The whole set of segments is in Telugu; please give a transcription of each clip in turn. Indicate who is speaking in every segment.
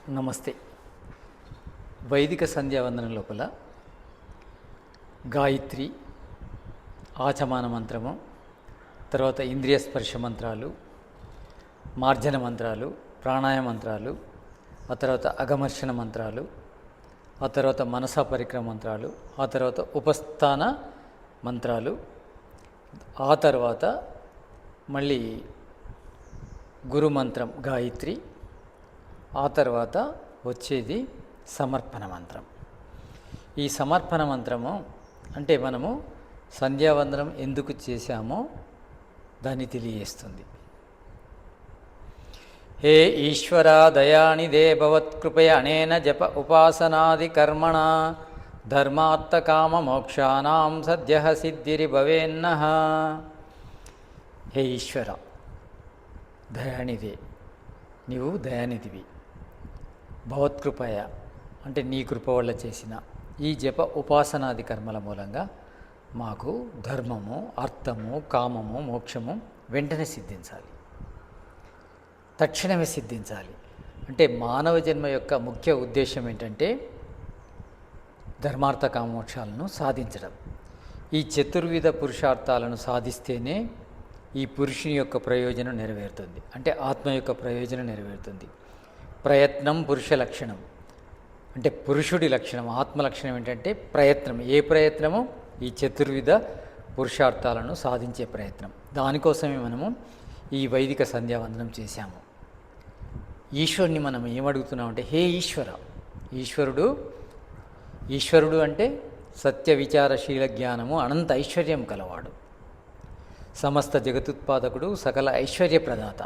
Speaker 1: నమస్తే. వైదిక సంధ్యావందనం లోపల గాయత్రి, ఆచమాన మంత్రము, తర్వాత ఇంద్రియ స్పర్శ మంత్రాలు, మార్జన మంత్రాలు, ప్రాణాయామ మంత్రాలు, ఆ తర్వాత అగమర్షణ మంత్రాలు, ఆ తర్వాత మనసా పరిక్రమ మంత్రాలు, ఆ తర్వాత ఉపస్థాన మంత్రాలు, ఆ తర్వాత మళ్ళీ గురు మంత్రం గాయత్రి, ఆ తర్వాత వచ్చేది సమర్పణ మంత్రం. ఈ సమర్పణ మంత్రము అంటే మనము సంధ్యావందనం ఎందుకు చేశామో దాన్ని తెలియజేస్తుంది. హే ఈశ్వర దయానిదే భవత్కృపయ అనేన జప ఉపాసనాది కర్మణ ధర్మార్థ కామ మోక్షానాం సద్య సిద్ధిరి భవేన్నః. హే ఈశ్వర దయానిదే, నీవు దయానిధివి. భవత్కృపయ అంటే నీ కృప వల్ల చేసిన ఈ జప ఉపాసనాది కర్మల మూలంగా మాకు ధర్మము, అర్థము, కామము, మోక్షము వెంటనే సిద్ధించాలి, తక్షణమే సిద్ధించాలి. అంటే మానవ జన్మ యొక్క ముఖ్య ఉద్దేశం ఏంటంటే ధర్మార్థ కామోక్షాలను సాధించడం. ఈ చతుర్విధ పురుషార్థాలను సాధిస్తేనే ఈ పురుషుని యొక్క ప్రయోజనం నెరవేరుతుంది, అంటే ఆత్మ యొక్క ప్రయోజనం నెరవేరుతుంది. ప్రయత్నం పురుష లక్షణం, అంటే పురుషుడి లక్షణం. ఆత్మ లక్షణం ఏంటంటే ప్రయత్నం. ఏ ప్రయత్నము? ఈ చతుర్విధ పురుషార్థాలను సాధించే ప్రయత్నం. దానికోసమే మనము ఈ వైదిక సంధ్యావందనం చేశాము. ఈశ్వరుని మనం ఏమడుగుతున్నామంటే, హే ఈశ్వర. ఈశ్వరుడు అంటే సత్య విచారశీల జ్ఞానము, అనంత ఐశ్వర్యం కలవాడు, సమస్త జగతుత్పాదకుడు, సకల ఐశ్వర్య ప్రదాత,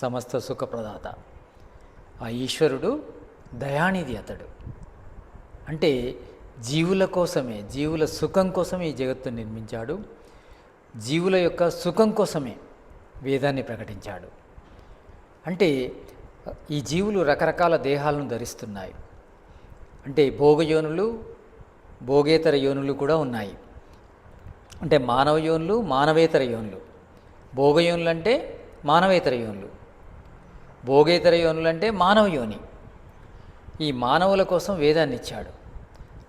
Speaker 1: సమస్త సుఖప్రదాత. ఆ ఈశ్వరుడు దయానిధి. అతడు అంటే జీవుల కోసమే, జీవుల సుఖం కోసమే ఈ జగత్తును నిర్మించాడు. జీవుల యొక్క సుఖం కోసమే వేదాన్ని ప్రకటించాడు. అంటే ఈ జీవులు రకరకాల దేహాలను ధరిస్తున్నాయి. అంటే భోగయోనులు, భోగేతర యోనులు కూడా ఉన్నాయి. అంటే మానవ యోనులు, మానవేతర యోనులు. భోగయోనులు అంటే మానవేతర యోనులు, భోగేతర యోనులు అంటే మానవ యోని. ఈ మానవుల కోసం వేదాన్ని ఇచ్చాడు.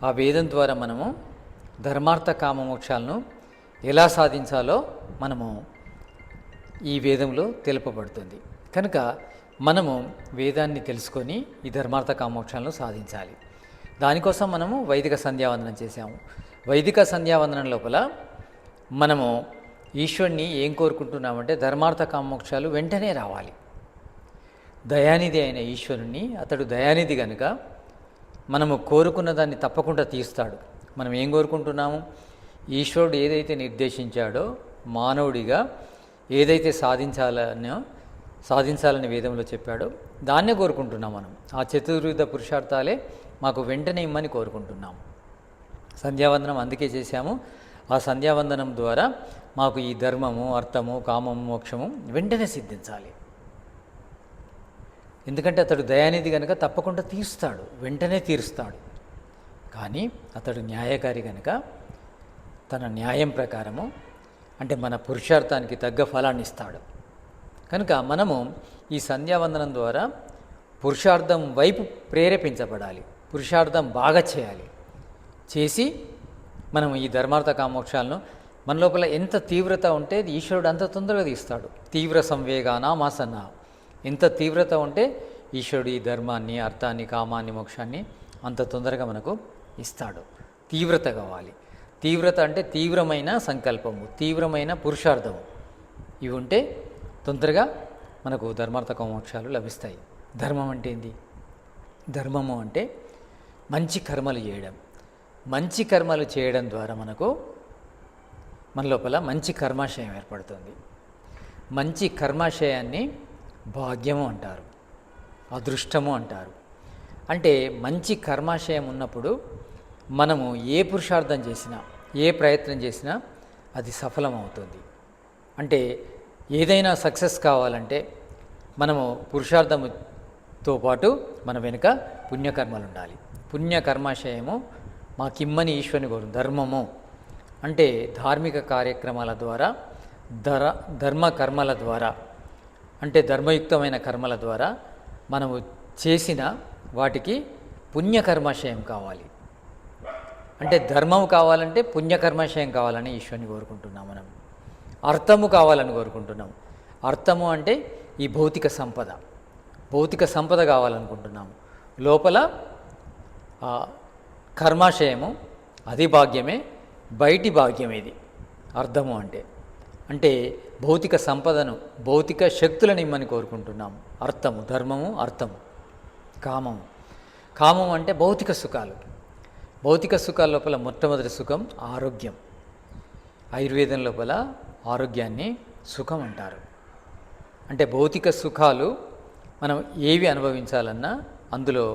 Speaker 1: ఆ వేదం ద్వారా మనము ధర్మార్థ కామమోక్షాలను ఎలా సాధించాలో మనము ఈ వేదంలో తెలుపబడుతుంది. కనుక మనము వేదాన్ని తెలుసుకొని ఈ ధర్మార్థ కామోక్షాలను సాధించాలి. దానికోసం మనము వైదిక సంధ్యావందనం చేశాము. వైదిక సంధ్యావందనం లోపల మనము ఈశ్వరుని ఏం కోరుకుంటున్నామంటే ధర్మార్థ కామోక్షాలు వెంటనే రావాలి. దయానిధి అయిన ఈశ్వరుణ్ణి, అతడు దయానిధి కనుక మనము కోరుకున్న దాన్ని తప్పకుండా తీస్తాడు. మనం ఏం కోరుకుంటున్నాము? ఈశ్వరుడు ఏదైతే నిర్దేశించాడో మానవుడిగా ఏదైతే సాధించాలని వేదంలో చెప్పాడో దాన్నే కోరుకుంటున్నాం మనం. ఆ చతుర్విధ పురుషార్థాలే మాకు వెంటనే ఇమ్మని కోరుకుంటున్నాము. సంధ్యావందనం అందుకే చేశాము. ఆ సంధ్యావందనం ద్వారా మాకు ఈ ధర్మము, అర్థము, కామము, మోక్షము వెంటనే సిద్ధించాలి. ఎందుకంటే అతడు దయానిధి కనుక తప్పకుండా తీరుస్తాడు, వెంటనే తీరుస్తాడు. కానీ అతడు న్యాయకారి కనుక తన న్యాయం ప్రకారము అంటే మన పురుషార్థానికి తగ్గ ఫలాన్ని ఇస్తాడు. కనుక మనము ఈ సంధ్యావందనం ద్వారా పురుషార్థం వైపు ప్రేరేపించబడాలి, పురుషార్థం బాగా చేయాలి. చేసి మనం ఈ ధర్మార్థ కామోక్షాలను మన లోపల ఎంత తీవ్రత ఉంటే ఈశ్వరుడు అంత తొందరగా తీస్తాడు. తీవ్ర సంవేగాన మాసన్న, ఎంత తీవ్రత ఉంటే ఈశ్వరుడు ఈ ధర్మాన్ని, అర్థాన్ని, కామాన్ని, మోక్షాన్ని అంత తొందరగా మనకు ఇస్తాడు. తీవ్రత కావాలి. తీవ్రత అంటే తీవ్రమైన సంకల్పము, తీవ్రమైన పురుషార్థము. ఇవి ఉంటే తొందరగా మనకు ధర్మార్థ కామోక్షాలు లభిస్తాయి. ధర్మం అంటే ఏంది? ధర్మము అంటే మంచి కర్మలు చేయడం. మంచి కర్మలు చేయడం ద్వారా మన లోపల మంచి కర్మాశయం ఏర్పడుతుంది. మంచి కర్మాశయాన్ని భాగ్యము అంటారు, అదృష్టము అంటారు. అంటే మంచి కర్మాశయం ఉన్నప్పుడు మనము ఏ పురుషార్థం చేసినా, ఏ ప్రయత్నం చేసినా అది సఫలమవుతుంది. అంటే ఏదైనా సక్సెస్ కావాలంటే మనము పురుషార్థముతో పాటు మన వెనుక పుణ్యకర్మలు ఉండాలి. పుణ్యకర్మాశయము మాకిమ్మని ఈశ్వరుని కోరు. ధర్మము అంటే ధార్మిక కార్యక్రమాల ద్వారా, ధర్మ కర్మల ద్వారా, అంటే ధర్మయుక్తమైన కర్మల ద్వారా మనము చేసిన వాటికి పుణ్యకర్మాశయం కావాలి. అంటే ధర్మం కావాలంటే పుణ్యకర్మాశయం కావాలని ఈశ్వరుని కోరుకుంటున్నాం మనం. అర్థము కావాలని కోరుకుంటున్నాం. అర్థము అంటే ఈ భౌతిక సంపద, భౌతిక సంపద కావాలనుకుంటున్నాము. లోపల కర్మాశయము అది భాగ్యమే, బయటి భాగ్యం ఇది అర్థము అంటే. అంటే భౌతిక సంపదను, భౌతిక శక్తులను ఇమ్మని కోరుకుంటున్నాము. అర్థము, ధర్మము, అర్థము. కామము, కామం అంటే భౌతిక సుఖాలు. భౌతిక సుఖాల లోపల మొట్టమొదటి సుఖం ఆరోగ్యం. ఆయుర్వేదం లోపల ఆరోగ్యాన్ని సుఖం అంటారు. అంటే భౌతిక సుఖాలు మనం ఏవి అనుభవించాలన్నా అందులో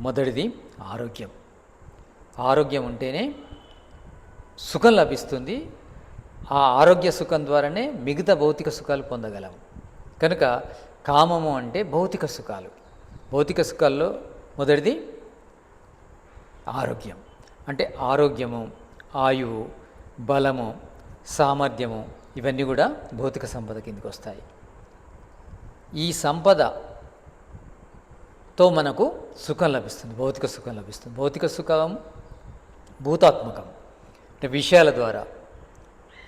Speaker 1: మొదటిది ఆరోగ్యం. ఆరోగ్యం ఉంటేనే సుఖం లభిస్తుంది. ఆ ఆరోగ్య సుఖం ద్వారానే మిగతా భౌతిక సుఖాలు పొందగలం. కనుక కామము అంటే భౌతిక సుఖాలు. భౌతిక సుఖాల్లో మొదటిది ఆరోగ్యం. అంటే ఆరోగ్యము, ఆయువు, బలము, సామర్థ్యము ఇవన్నీ కూడా భౌతిక సంపద కిందకి వస్తాయి. ఈ సంపదతో మనకు సుఖం లభిస్తుంది, భౌతిక సుఖం లభిస్తుంది. భౌతిక సుఖం భూతాత్మకం, అంటే విషయాల ద్వారా,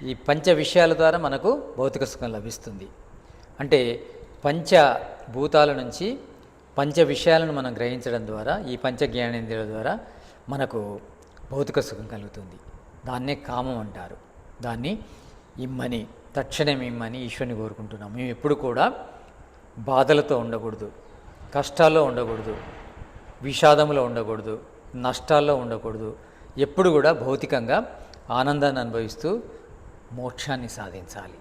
Speaker 1: ఈ పంచ విషయాల ద్వారా మనకు భౌతిక సుఖం లభిస్తుంది. అంటే పంచభూతాల నుంచి పంచ విషయాలను మనం గ్రహించడం ద్వారా, ఈ పంచ జ్ఞానేంద్రియాల ద్వారా మనకు భౌతిక సుఖం కలుగుతుంది. దాన్నే కామం అంటారు. దాన్ని ఇమ్మని, తక్షణం ఇమ్మని ఈశ్వరుని కోరుకుంటున్నాం. మేము ఎప్పుడు కూడా బాధలతో ఉండకూడదు, కష్టాల్లో ఉండకూడదు, విషాదంలో ఉండకూడదు, నష్టాల్లో ఉండకూడదు. ఎప్పుడు కూడా భౌతికంగా ఆనందాన్ని అనుభవిస్తూ మోక్షాన్ని సాధించాలి.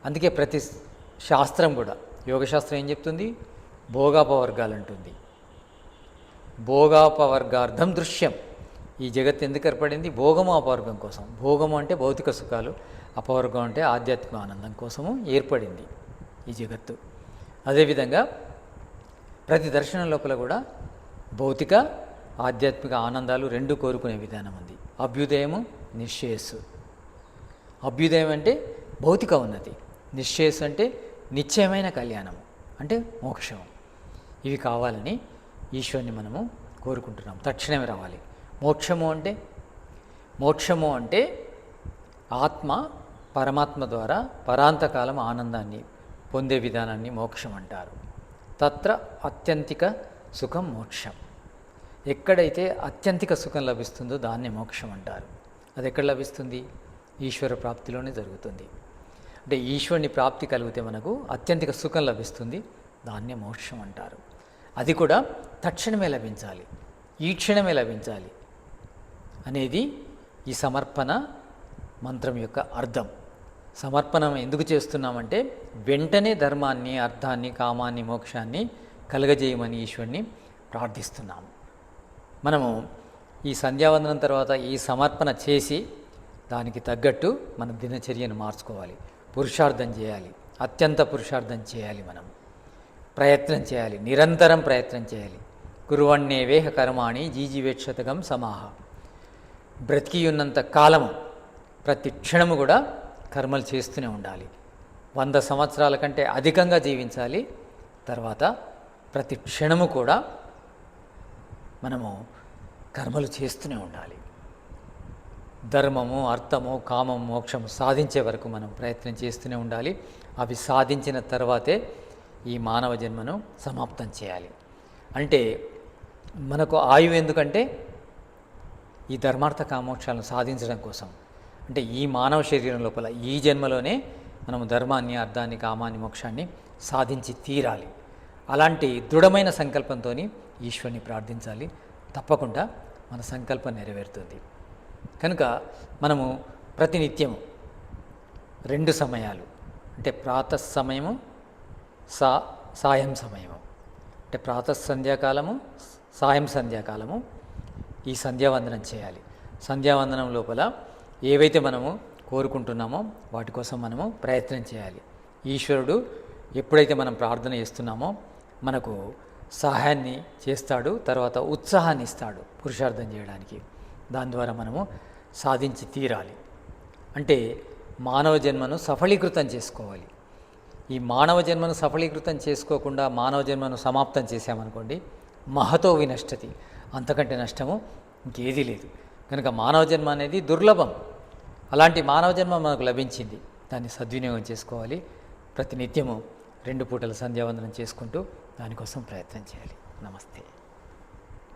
Speaker 1: అందుకే ప్రతి శాస్త్రం కూడా, యోగశాస్త్రం ఏం చెప్తుంది? భోగాపవర్గాలు అంటుంది. భోగాపవర్గార్థం దృశ్యం. ఈ జగత్తు ఎందుకు ఏర్పడింది? భోగము అపవర్గం కోసం. భోగము అంటే భౌతిక సుఖాలు, అపవర్గం అంటే ఆధ్యాత్మిక ఆనందం కోసము ఏర్పడింది ఈ జగత్తు. అదేవిధంగా ప్రతి దర్శనం లోపల కూడా భౌతిక ఆధ్యాత్మిక ఆనందాలు రెండు కోరుకునే విధానం ఉంది. అభ్యుదయము, నిశ్చేయస్సు. అభ్యుదయం అంటే భౌతిక ఉన్నతి, నిశ్చేయస్సు అంటే నిశ్చయమైన కళ్యాణము, అంటే మోక్షం. ఇవి కావాలని ఈశ్వరుని మనము కోరుకుంటున్నాం. తక్షణమే రావాలి. మోక్షము అంటే ఆత్మ పరమాత్మ ద్వారా పరాంతకాలం ఆనందాన్ని పొందే విధానాన్ని మోక్షం అంటారు. తత్ర అత్యంతిక సుఖం మోక్షం. ఎక్కడైతే అత్యంతిక సుఖం లభిస్తుందో దాన్నే మోక్షం అంటారు. అది ఎక్కడ లభిస్తుంది? ఈశ్వర ప్రాప్తిలోనే జరుగుతుంది. అంటే ఈశ్వరుని ప్రాప్తి కలిగితే మనకు అత్యంతిక సుఖం లభిస్తుంది. దాన్నే మోక్షం అంటారు. అది కూడా తక్షణమే లభించాలి, ఈ క్షణమే లభించాలి అనేది ఈ సమర్పణ మంత్రం యొక్క అర్థం. సమర్పణం ఎందుకు చేస్తున్నామంటే వెంటనే ధర్మాన్ని, అర్థాన్ని, కామాన్ని, మోక్షాన్ని కలగజేయమని ఈశ్వరుని ప్రార్థిస్తున్నాము. మనము ఈ సంధ్యావందనం తర్వాత ఈ సమర్పణ చేసి దానికి తగ్గట్టు మన దినచర్యను మార్చుకోవాలి, పురుషార్థం చేయాలి, అత్యంత పురుషార్థం చేయాలి. మనం ప్రయత్నం చేయాలి, నిరంతరం ప్రయత్నం చేయాలి. కురువణ్యేవేహ కర్మాణి జీజీవేక్షతకం సమాహ. బ్రతికి ఉన్నంత కాలము ప్రతి క్షణము కూడా కర్మలు చేస్తూనే ఉండాలి. 100 సంవత్సరాల కంటే అధికంగా జీవించాలి. తర్వాత ప్రతి క్షణము కూడా మనము కర్మలు చేస్తూనే ఉండాలి. ధర్మము, అర్థము, కామము, మోక్షము సాధించే వరకు మనం ప్రయత్నం చేస్తూనే ఉండాలి. అవి సాధించిన తర్వాతే ఈ మానవ జన్మను సమాప్తం చేయాలి. అంటే మనకు ఆయువు ఎందుకంటే ఈ ధర్మార్థ కామోక్షాలను సాధించడం కోసం. అంటే ఈ మానవ శరీరం లోపల ఈ జన్మలోనే మనము ధర్మాన్ని, అర్థాన్ని, కామాన్ని, మోక్షాన్ని సాధించి తీరాలి. అలాంటి దృఢమైన సంకల్పంతో ఈశ్వరుని ప్రార్థించాలి. తప్పకుండా మన సంకల్పం నెరవేరుతుంది. కనుక మనము ప్రతినిత్యము 2 సమయాలు, అంటే ప్రాతః సమయము, సాయం సమయము, అంటే ప్రాతః సంధ్యాకాలము, సాయం సంధ్యాకాలము ఈ సంధ్యావందనం చేయాలి. సంధ్యావందనం లోపల ఏవైతే మనము కోరుకుంటున్నామో వాటి కోసం మనము ప్రయత్నం చేయాలి. ఈశ్వరుడు ఎప్పుడైతే మనం ప్రార్థన చేస్తున్నామో మనకు సహాయాన్ని చేస్తాడు, తర్వాత ఉత్సాహాన్ని ఇస్తాడు పురుషార్థం చేయడానికి. దాని ద్వారా మనము సాధించి తీరాలి. అంటే మానవ జన్మను సఫలీకృతం చేసుకోవాలి. ఈ మానవ జన్మను సఫలీకృతం చేసుకోకుండా మానవ జన్మను సమాప్తం చేశామనుకోండి, మహతో వినష్టతి, అంతకంటే నష్టము ఇంకేదీ లేదు. కనుక మానవ జన్మ అనేది దుర్లభం. అలాంటి మానవ జన్మ మనకు లభించింది, దాన్ని సద్వినియోగం చేసుకోవాలి. ప్రతినిత్యము 2 పూటల సంధ్యావందనం చేసుకుంటూ దానికోసం ప్రయత్నం చేయాలి. నమస్తే.